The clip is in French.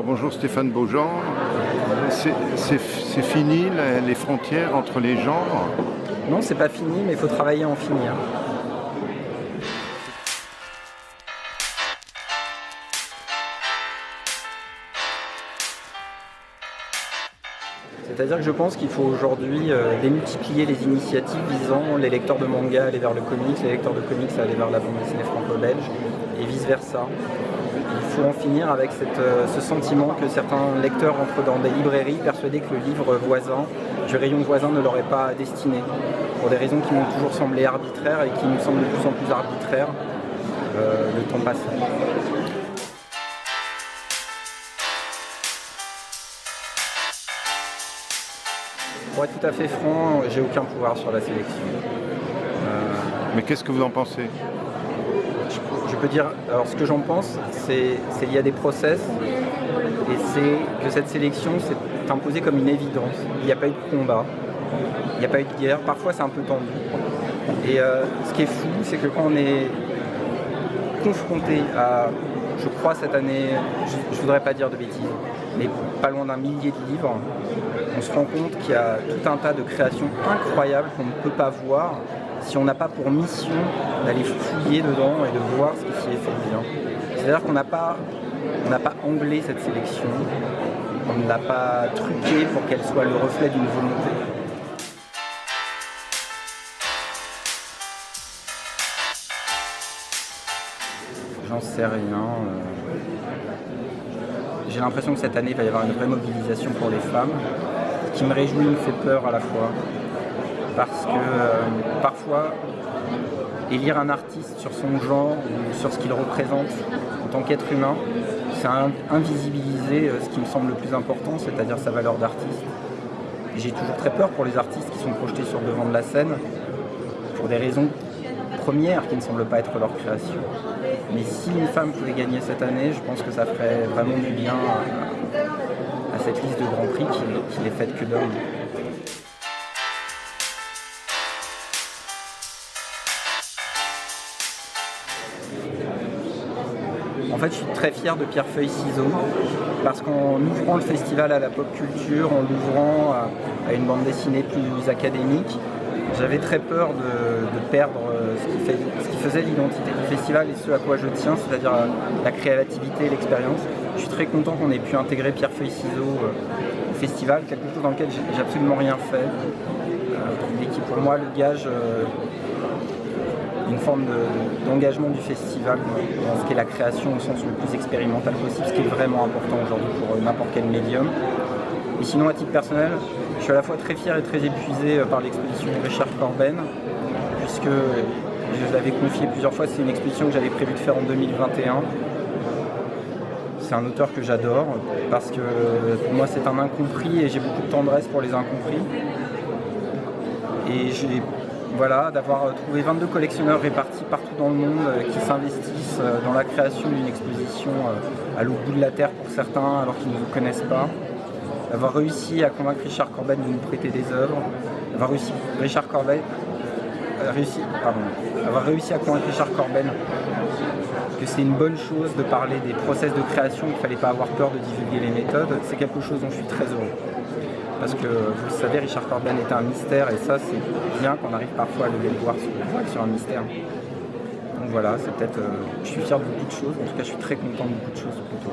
Alors bonjour Stéphane Beaujean, c'est fini les frontières entre les genres? Non, c'est pas fini, mais il faut travailler à en finir. C'est-à-dire que je pense qu'il faut aujourd'hui démultiplier les initiatives visant les lecteurs de manga à aller vers le comics, les lecteurs de comics à aller vers la bande dessinée franco-belge, et vice-versa. Il faut en finir avec ce sentiment que certains lecteurs entrent dans des librairies persuadés que le livre voisin, du rayon voisin, ne leur est pas destiné, pour des raisons qui m'ont toujours semblé arbitraires et qui nous semblent de plus en plus arbitraires le temps passant. Pour être tout à fait franc, j'ai aucun pouvoir sur la sélection. Mais qu'est-ce que vous en pensez? Je peux dire, alors ce que j'en pense, c'est qu'il y a des process et c'est que cette sélection s'est imposée comme une évidence. Il n'y a pas eu de combat, il n'y a pas eu de guerre, parfois c'est un peu tendu. Et ce qui est fou, c'est que quand on est confronté à, je crois cette année, je ne voudrais pas dire de bêtises, mais pas loin d'un millier de livres, on se rend compte qu'il y a tout un tas de créations incroyables qu'on ne peut pas voir si on n'a pas pour mission d'aller fouiller dedans et de voir ce qui s'y est fait bien. C'est-à-dire qu'on n'a pas anglé cette sélection, on ne l'a pas truquée pour qu'elle soit le reflet d'une volonté. J'en sais rien. J'ai l'impression que cette année, il va y avoir une vraie mobilisation pour les femmes. Ce qui me réjouit me fait peur à la fois. Parce que parfois, élire un artiste sur son genre ou sur ce qu'il représente en tant qu'être humain, c'est invisibiliser ce qui me semble le plus important, c'est-à-dire sa valeur d'artiste. J'ai toujours très peur pour les artistes qui sont projetés sur le devant de la scène, pour des raisons premières qui ne semblent pas être leur création. Mais si une femme pouvait gagner cette année, je pense que ça ferait vraiment du bien à cette liste de Grand Prix qui n'est faite que d'hommes. En fait, je suis très fier de Pierrefeuille-Ciseaux parce qu'en ouvrant le festival à la pop culture, en l'ouvrant à une bande dessinée plus académique, j'avais très peur de perdre ce qui faisait l'identité du festival et ce à quoi je tiens, c'est-à-dire la créativité et l'expérience. Je suis très content qu'on ait pu intégrer Pierrefeuille-Ciseaux au festival, quelque chose dans lequel j'ai absolument rien fait, mais qui pour moi le gage une forme d'engagement du festival dans ce qu'est la création au sens le plus expérimental possible, ce qui est vraiment important aujourd'hui pour n'importe quel médium. Et sinon, à titre personnel, je suis à la fois très fier et très épuisé par l'exposition de Richard Corben, puisque je l'avais confié plusieurs fois, c'est une exposition que j'avais prévu de faire en 2021. C'est un auteur que j'adore, parce que pour moi c'est un incompris et j'ai beaucoup de tendresse pour les incompris. Et voilà, d'avoir trouvé 22 collectionneurs répartis partout dans le monde qui s'investissent dans la création d'une exposition à l'autre bout de la terre pour certains alors qu'ils ne vous connaissent pas. D'avoir réussi à convaincre Richard Corben de nous prêter des œuvres, avoir réussi à convaincre Richard Corben que c'est une bonne chose de parler des process de création, qu'il ne fallait pas avoir peur de divulguer les méthodes, c'est quelque chose dont je suis très heureux. Parce que, vous le savez, Richard Corben est un mystère et ça, c'est bien qu'on arrive parfois à lever le voile sur un mystère. Donc voilà, c'est peut-être... je suis fier de beaucoup de choses, en tout cas je suis très content de beaucoup de choses plutôt.